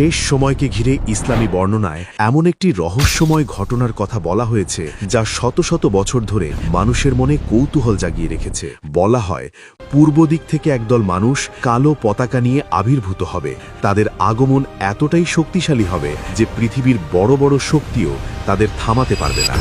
শেষ সময়কে ঘিরে ইসলামী বর্ণনায় এমন একটি রহস্যময় ঘটনার কথা বলা হয়েছে যা শত শত বছর ধরে মানুষের মনে কৌতূহল জাগিয়ে রেখেছে। বলা হয়, পূর্ব দিক থেকে একদল মানুষ কালো পতাকা নিয়ে আবির্ভূত হবে। তাদের আগমন এতটাই শক্তিশালী হবে যে পৃথিবীর বড় বড় শক্তিও তাদের থামাতে পারবে না।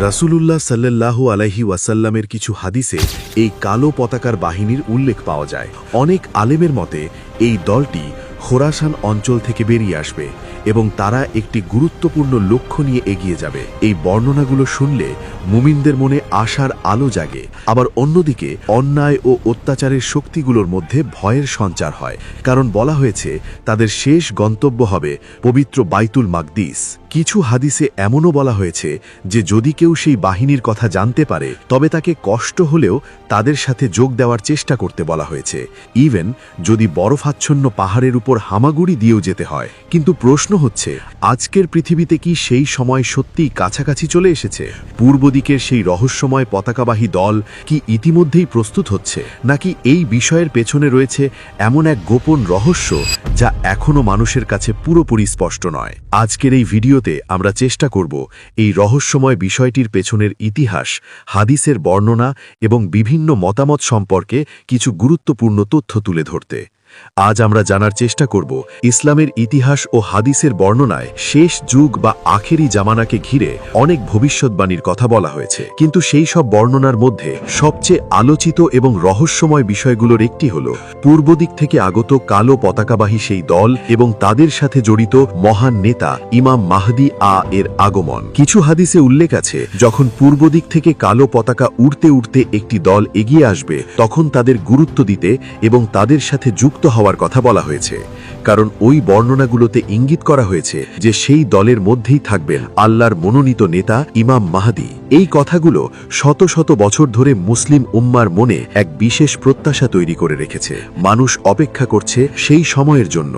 রাসূলুল্লাহ সাল্লাল্লাহু আলাইহি ওয়াসাল্লামের কিছু হাদিসে এই কালো পতাকার বাহিনীর উল্লেখ পাওয়া যায়। অনেক আলেমের মতে এই দলটি খোরাসান অঞ্চল থেকে বেরিয়ে আসবে এবং তারা একটি গুরুত্বপূর্ণ লক্ষ্য নিয়ে এগিয়ে যাবে। এই বর্ণনাগুলো শুনলে মুমিনদের মনে আশার আলো জাগে, আবার অন্যদিকে অন্যায় ও অত্যাচারের শক্তিগুলোর মধ্যে ভয়ের সঞ্চার হয়, কারণ বলা হয়েছে তাদের শেষ গন্তব্য হবে পবিত্র বাইতুল মাকদিস। কিছু হাদিসে এমনও বলা হয়েছে যে যদি কেউ সেই বাহিনীর কথা জানতে পারে তবে তাকে কষ্ট হলেও তাদের সাথে যোগ দেওয়ার চেষ্টা করতে বলা হয়েছে, ইভেন যদি বরফাচ্ছন্ন পাহাড়ের উপর হামাগুড়ি দিয়েও যেতে হয়। কিন্তু প্রশ্ন হচ্ছে, আজকের পৃথিবীতে কি সেই সময় সত্যিই কাছাকাছি চলে এসেছে? পূর্ব দিকের সেই রহস্যময় পতাকাবাহী দল কি ইতিমধ্যেই প্রস্তুত হচ্ছে, নাকি এই বিষয়ের পেছনে রয়েছে এমন এক গোপন রহস্য যা এখনও মানুষের কাছে পুরোপুরি স্পষ্ট নয়? আজকের এই ভিডিওতে আমরা চেষ্টা করব এই রহস্যময় বিষয়টির পেছনের ইতিহাস, হাদিসের বর্ণনা এবং বিভিন্ন মতামত সম্পর্কে কিছু গুরুত্বপূর্ণ তথ্য তুলে ধরতে। আজ আমরা জানার চেষ্টা করব ইসলামের ইতিহাস ও হাদিসের বর্ণনায় শেষ যুগ বা আখেরি জামানাকে ঘিরে অনেক ভবিষ্যৎবাণীর কথা বলা হয়েছে, কিন্তু সেই সব বর্ণনার মধ্যে সবচেয়ে আলোচিত এবং রহস্যময় বিষয়গুলোর একটি হল পূর্ব দিক থেকে আগত কালো পতাকাবাহী সেই দল এবং তাদের সাথে জড়িত মহান নেতা ইমাম মাহদি এর আগমন। কিছু হাদিসে উল্লেখ আছে, যখন পূর্ব দিক থেকে কালো পতাকা উড়তে উড়তে একটি দল এগিয়ে আসবে তখন তাদের গুরুত্ব দিতে এবং তাদের সাথে যুক্ত হওয়ার কথা বলা হয়েছে, কারণ ওই বর্ণনাগুলোতে ইঙ্গিত করা হয়েছে যে সেই দলের মধ্যেই থাকবেন আল্লাহর মনোনীত নেতা ইমাম মাহদি। এই কথাগুলো শত শত বছর ধরে মুসলিম উম্মার মনে এক বিশেষ প্রত্যাশা তৈরি করে রেখেছে। মানুষ অপেক্ষা করছে সেই সময়ের জন্য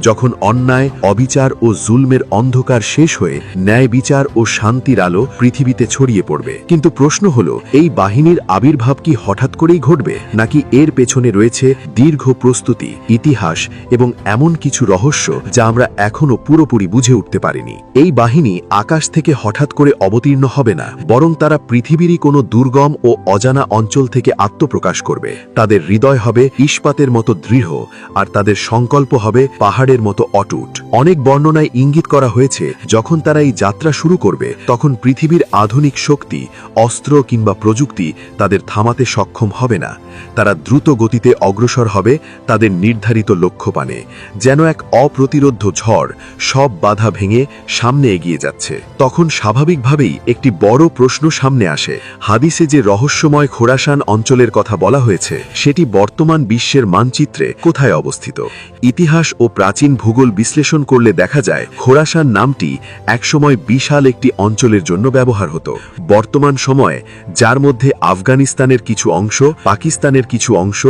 যখন অন্যায়, অবিচার ও জুলমের অন্ধকার শেষ হয়ে ন্যায় বিচার ও শান্তির আলো পৃথিবীতে ছড়িয়ে পড়বে। কিন্তু প্রশ্ন হলো, এই বাহিনীর আবির্ভাব কি হঠাৎ করেই ঘটবে, নাকি এর পেছনে রয়েছে দীর্ঘ প্রস্তুতি, ইতিহাস এবং এমন কিছু রহস্য যা আমরা এখনো পুরোপুরি বুঝে উঠতে পারিনি? এই বাহিনী আকাশ থেকে হঠাৎ করে অবতীর্ণ হবে না, বরং তারা পৃথিবীরই কোনো দুর্গম ও অজানা অঞ্চল থেকে আত্মপ্রকাশ করবে। তাদের হৃদয় হবে ইস্পাতের মতো দৃঢ়, আর তাদের সংকল্প হবে পাহাড়ের মতো অটুট। অনেক বর্ণনায় ইঙ্গিত করা হয়েছে, যখন তারা এই যাত্রা শুরু করবে তখন পৃথিবীর আধুনিক শক্তি, অস্ত্র কিংবা প্রযুক্তি তাদের থামাতে সক্ষম হবে না। তারা দ্রুত গতিতে অগ্রসর হবে তাদের নির্ধারিত লক্ষ্যপানে, যেন এক অপ্রতিরোধ্য ঝড় সব বাধা ভেঙে সামনে এগিয়ে যাচ্ছে। তখন স্বাভাবিকভাবেই একটি বড় প্রশ্ন সামনে আসে, হাদিসে যে রহস্যময় খোরাসান অঞ্চলের কথা বলা হয়েছে সেটি বর্তমান বিশ্বের মানচিত্রে কোথায় অবস্থিত? ইতিহাস ও প্রাচীন ভূগোল বিশ্লেষণ করলে দেখা যায়, খোরাসান নামটি একসময় বিশাল একটি অঞ্চলের জন্য ব্যবহার হতো। বর্তমান সময়ে যার মধ্যে আফগানিস্তানের কিছু অংশ, পাকিস্তানের কিছু অংশ,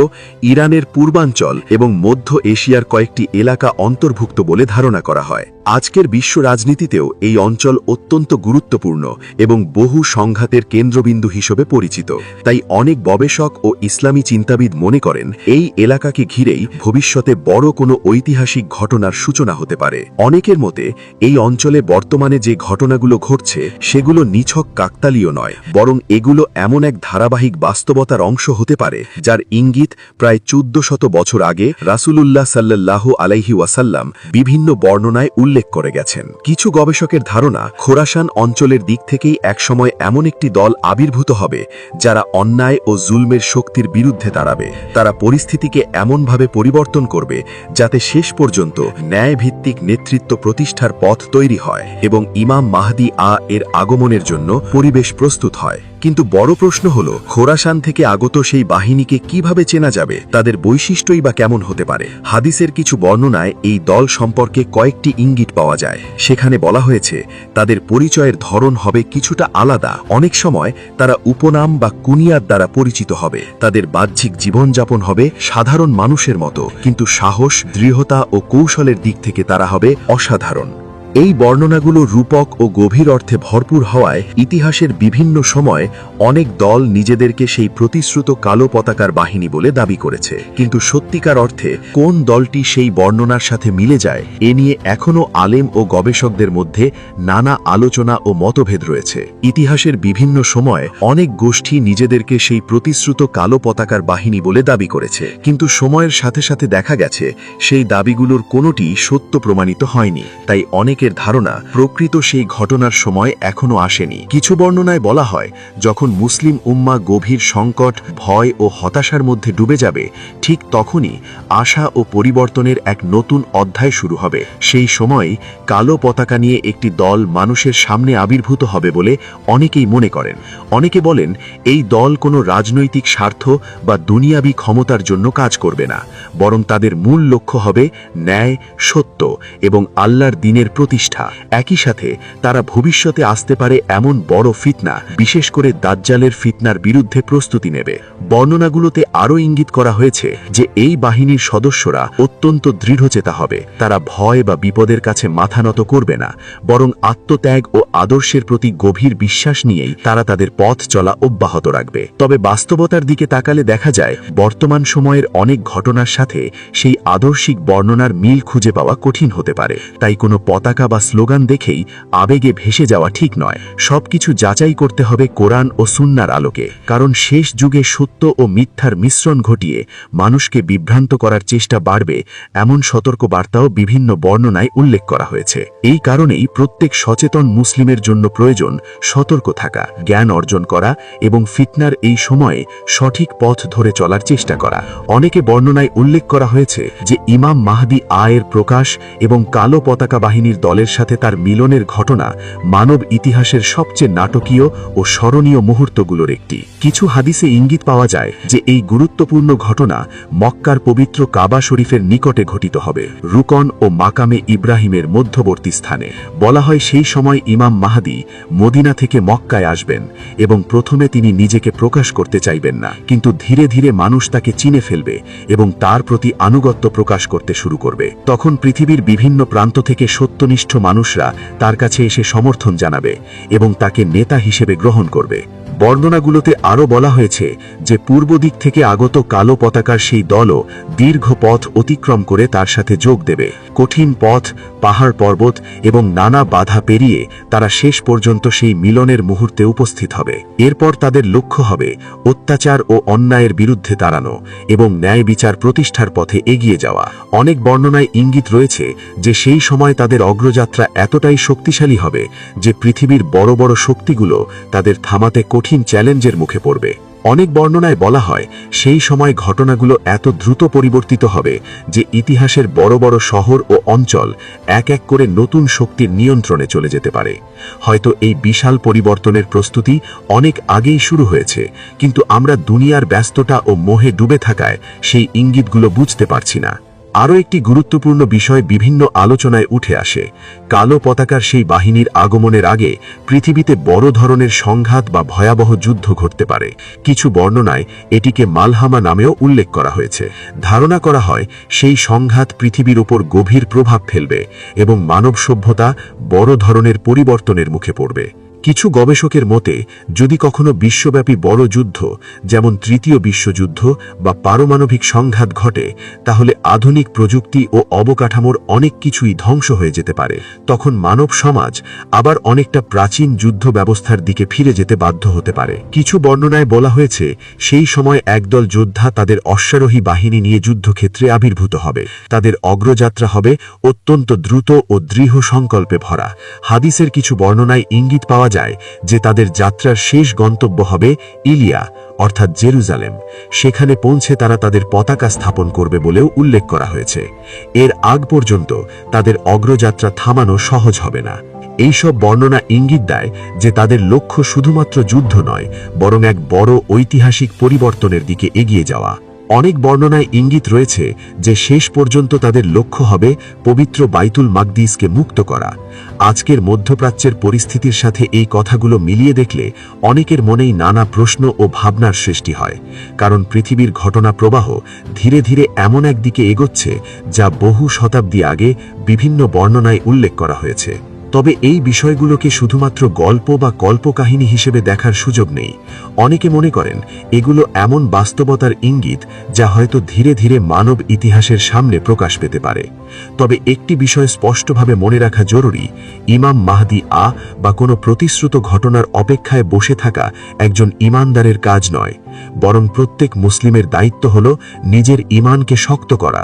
ইরানের পূর্বাঞ্চল এবং মধ্য এশিয়ার কয়েকটি এলাকা অন্তর্ভুক্ত বলে ধারণা করা হয়। আজকের বিশ্ব রাজনীতিতেও এই অঞ্চল অত্যন্ত গুরুত্বপূর্ণ এবং বহু সংঘাতের কেন্দ্রবিন্দু হিসেবে পরিচিত। তাই অনেক গবেষক ও ইসলামী চিন্তাবিদ মনে করেন এই এলাকাকে ঘিরেই ভবিষ্যতে বড় কোনো ঐতিহাসিক ঘটনার সূচনা হতে পারে। অনেকের মতে এই অঞ্চলে বর্তমানে যে ঘটনাগুলো ঘটছে সেগুলো নিছক কাকতালীয় নয়, বরং এগুলো এমন এক ধারাবাহিক বাস্তবতার অংশ হতে পারে যার ইঙ্গিত প্রায় 1400 বছর আগে রাসূলুল্লাহ সাল্লাল্লাহু আলাইহি ওয়াসাল্লাম বিভিন্ন বর্ণনায় উল্লেখ করে গেছেন। কিছু গবেষকের ধারণা, খোরাসান অঞ্চলের দিক থেকেই একসময় এমন একটি দল আবির্ভূত হবে যারা অন্যায় ও জুলমের শক্তির বিরুদ্ধে দাঁড়াবে। তারা পরিস্থিতিকে এমনভাবে পরিবর্তন করবে যাতে শেষ পর্যন্ত ন্যায়ভিত্তিক নেতৃত্ব প্রতিষ্ঠার পথ তৈরি হয় এবং ইমাম মাহদি এর আগমনের জন্য পরিবেশ প্রস্তুত হয়। কিন্তু বড় প্রশ্ন হল, খোরাসান থেকে আগত সেই বাহিনীকে কিভাবে চেনা যাবে? তাদের বৈশিষ্ট্যই বা কেমন হতে পারে? হাদিসের কিছু বর্ণনায় এই দল সম্পর্কে কয়েকটি ইঙ্গিত পাওয়া যায়। সেখানে বলা হয়েছে তাদের পরিচয়ের ধরন হবে কিছুটা আলাদা। অনেক সময় তারা উপনাম বা কুনিয়াত দ্বারা পরিচিত হবে। তাদের বাহ্যিক জীবনযাপন হবে সাধারণ মানুষের মতো, কিন্তু সাহস, দৃঢ়তা ও কৌশলের দিক থেকে তারা হবে অসাধারণ। এই বর্ণনাগুলো রূপক ও গভীর অর্থে ভরপুর হওয়ায় ইতিহাসের বিভিন্ন সময় অনেক দল নিজেদেরকে সেই প্রতিশ্রুত কালো পতাকার বাহিনী বলে দাবি করেছে, কিন্তু সত্যিকার অর্থে কোন দলটি সেই বর্ণনার সাথে মিলে যায় এ নিয়ে এখনও আলেম ও গবেষকদের মধ্যে নানা আলোচনা ও মতভেদ রয়েছে। ইতিহাসের বিভিন্ন সময় অনেক গোষ্ঠী নিজেদেরকে সেই প্রতিশ্রুত কালো পতাকার বাহিনী বলে দাবি করেছে, কিন্তু সময়ের সাথে সাথে দেখা গেছে সেই দাবিগুলোর কোনোটি সত্য প্রমাণিত হয়নি। তাই অনেকের ধারণা প্রকৃত সেই ঘটনার সময় এখনো আসেনি। কিছু বর্ণনায় বলা হয়, যখন মুসলিম উম্মাহ গভীর সংকট, ভয় ও হতাশার মধ্যে ডুবে যাবে, ঠিক তখনই আশা ও পরিবর্তনের এক নতুন অধ্যায় শুরু হবে। সেই সময়ই কালো পতাকা নিয়ে একটি দল মানুষের সামনে আবির্ভূত হবে বলে অনেকেই মনে করেন। অনেকে বলেন এই দল কোনো রাজনৈতিক স্বার্থ বা দুনিয়াবি ক্ষমতার জন্য কাজ করবে না, বরং তাদের মূল লক্ষ্য হবে ন্যায়, সত্য এবং আল্লাহর দ্বীনের প্রতিষ্ঠা। একই সাথে তারা ভবিষ্যতে আসতে পারে এমন বড় ফিতনা, বিশেষ করে দাজ্জালের ফিতনার বিরুদ্ধে প্রস্তুতি নেবে। বর্ণনাগুলোতে আরও ইঙ্গিত করা হয়েছে যে এই বাহিনীর সদস্যরা অত্যন্ত দৃঢ়চেতা হবে। তারা ভয় বা বিপদের কাছে মাথা নত করবে না, বরং আত্মত্যাগ ও আদর্শের প্রতি গভীর বিশ্বাস নিয়েই তারা তাদের পথ চলা অব্যাহত রাখবে। তবে বাস্তবতার দিকে তাকালে দেখা যায় বর্তমান সময়ের অনেক ঘটনার সাথে সেই আদর্শিক বর্ণনার মিল খুঁজে পাওয়া কঠিন হতে পারে। তাই কোনো পতাকা বা স্লোগান দেখেই আবেগে ভেসে যাওয়া ঠিক নয়। সবকিছু যাচাই করতে হবে কোরআন ও সুন্নাহর আলোকে, কারণ শেষ যুগে সত্য ও মিথ্যার মিশ্রণ ঘটিয়ে মানুষকে বিভ্রান্ত করার চেষ্টা বাড়বে এমন সতর্ক বার্তাও বিভিন্ন বর্ণনায় উল্লেখ করা হয়েছে। এই কারণেই প্রত্যেক সচেতন মুসলিমের জন্য প্রয়োজন সতর্ক থাকা, জ্ঞান অর্জন করা এবং ফিতনার এই সময়ে সঠিক পথ ধরে চলার চেষ্টা করা। অনেকে বর্ণনায় উল্লেখ করা হয়েছে যে ইমাম মাহদী আয়ের প্রকাশ এবং কালো পতাকা বাহিনীর দলের সাথে তার মিলনের ঘটনা মানব ইতিহাসের সবচেয়ে নাটকীয় ও স্মরণীয় মুহূর্তগুলোর একটি। কিছু হাদিসে ইঙ্গিত পাওয়া যায় যে এই গুরুত্বপূর্ণ ঘটনা মক্কার পবিত্র কাবা শরীফের নিকটে ঘটিত হবে, রুকন ও মাকামে ইব্রাহিমের মধ্যবর্তী স্থানে। বলা হয় সেই সময় ইমাম মাহদী মদিনা থেকে মক্কায় আসবেন এবং প্রথমে তিনি নিজেকে প্রকাশ করতে চাইবেন না, কিন্তু ধীরে ধীরে মানুষ তাকে চিনে ফেলবে এবং তার প্রতি আনুগত্য প্রকাশ করতে শুরু করবে। তখন পৃথিবীর বিভিন্ন প্রান্ত থেকে সত্যনিষ্ঠ মানুষরা তার কাছে এসে সমর্থন জানাবে এবং তাকে নেতা হিসেবে গ্রহণ করবে। বর্ণনাগুলোতে আরও বলা হয়েছে যে পূর্ব দিক থেকে আগত কালো পতাকার সেই দলও দীর্ঘ পথ অতিক্রম করে তার সাথে যোগ দেবে। কঠিন পথ, পাহাড় পর্বত এবং নানা বাধা পেরিয়ে তারা শেষ পর্যন্ত সেই মিলনের মুহূর্তে উপস্থিত হবে। এরপর তাদের লক্ষ্য হবে অত্যাচার ও অন্যায়ের বিরুদ্ধে দাঁড়ানো এবং ন্যায় বিচার প্রতিষ্ঠার পথে এগিয়ে যাওয়া। অনেক বর্ণনায় ইঙ্গিত রয়েছে যে সেই সময় তাদের অগ্রযাত্রা এতটাই শক্তিশালী হবে যে পৃথিবীর বড় বড় শক্তিগুলো তাদের থামাতে কঠিন চ্যালেঞ্জের মুখে পড়বে। অনেক বর্ণনায় বলা হয় সেই সময় ঘটনাগুলো এত দ্রুত পরিবর্তিত হবে যে ইতিহাসের বড় বড় শহর ও অঞ্চল এক এক করে নতুন শক্তির নিয়ন্ত্রণে চলে যেতে পারে। হয়তো এই বিশাল পরিবর্তনের প্রস্তুতি অনেক আগেই শুরু হয়েছে, কিন্তু আমরা দুনিয়ার ব্যস্ততা ও মোহে ডুবে থাকায় সেই ইঙ্গিতগুলো বুঝতে পারছি না। আরও একটি গুরুত্বপূর্ণ বিষয় বিভিন্ন আলোচনায় উঠে আসে। কালো পতাকার সেই বাহিনীর আগমনের আগে পৃথিবীতে বড় ধরনের সংঘাত বা ভয়াবহ যুদ্ধ ঘটতে পারে। কিছু বর্ণনায় এটিকে মালহামা নামেও উল্লেখ করা হয়েছে। ধারণা করা হয় সেই সংঘাত পৃথিবীর উপর গভীর প্রভাব ফেলবে এবং মানব সভ্যতা বড় ধরনের পরিবর্তনের মুখে পড়বে। কিছু গবেষকের মতে যদি কখনো বিশ্বব্যাপী বড় যুদ্ধ যেমন তৃতীয় বিশ্বযুদ্ধ বা পারমাণবিক সংঘাত ঘটে, তাহলে আধুনিক প্রযুক্তি ও অবকাঠামোর অনেক কিছুই ধ্বংস হয়ে যেতে পারে। তখন মানব সমাজ আবার অনেকটা প্রাচীন যুদ্ধ ব্যবস্থার দিকে ফিরে যেতে বাধ্য হতে পারে। কিছু বর্ণনায় বলা হয়েছে সেই সময় একদল যোদ্ধা তাদের অশ্বারোহী বাহিনী নিয়ে যুদ্ধক্ষেত্রে আবির্ভূত হবে। তাদের অগ্রযাত্রা হবে অত্যন্ত দ্রুত ও দৃঢ় সংকল্পে ভরা। হাদিসের কিছু বর্ণনায় ইঙ্গিত পাওয়া যায় যে তাদের যাত্রার শেষ গন্তব্য হবে ইলিয়া অর্থাৎ জেরুজালেম। সেখানে পৌঁছে তারা তাদের পতাকা স্থাপন করবে বলেও উল্লেখ করা হয়েছে। এর আগ পর্যন্ত তাদের অগ্রযাত্রা থামানো সহজ হবে না। এইসব বর্ণনা ইঙ্গিত দেয় যে তাদের লক্ষ্য শুধুমাত্র যুদ্ধ নয়, বরং এক বড় ঐতিহাসিক পরিবর্তনের দিকে এগিয়ে যাওয়া। অনেক বর্ণনায় ইঙ্গিত রয়েছে যে শেষ পর্যন্ত তাদের লক্ষ্য হবে পবিত্র বাইতুল মাকদিসকে মুক্ত করা। আজকের মধ্যপ্রাচ্যের পরিস্থিতির সাথে এই কথাগুলো মিলিয়ে দেখলে অনেকের মনেই নানা প্রশ্ন ও ভাবনার সৃষ্টি হয়, কারণ পৃথিবীর ঘটনা প্রবাহ ধীরে ধীরে এমন একদিকে এগোচ্ছে যা বহু শতাব্দী আগে বিভিন্ন বর্ণনায় উল্লেখ করা হয়েছে। তবে এই বিষয়গুলোকে শুধুমাত্র গল্প বা কল্পকাহিনী হিসেবে দেখার সুযোগ নেই। অনেকে মনে করেন এগুলো এমন বাস্তবতার ইঙ্গিত যা হয়তো ধীরে ধীরে মানব ইতিহাসের সামনে প্রকাশ পেতে পারে। তবে একটি বিষয় স্পষ্টভাবে মনে রাখা জরুরি, ইমাম মাহদি বা কোনো প্রতিশ্রুত ঘটনার অপেক্ষায় বসে থাকা একজন ঈমানদারের কাজ নয়, বরং প্রত্যেক মুসলিমের দায়িত্ব হল নিজের ঈমানকে শক্ত করা।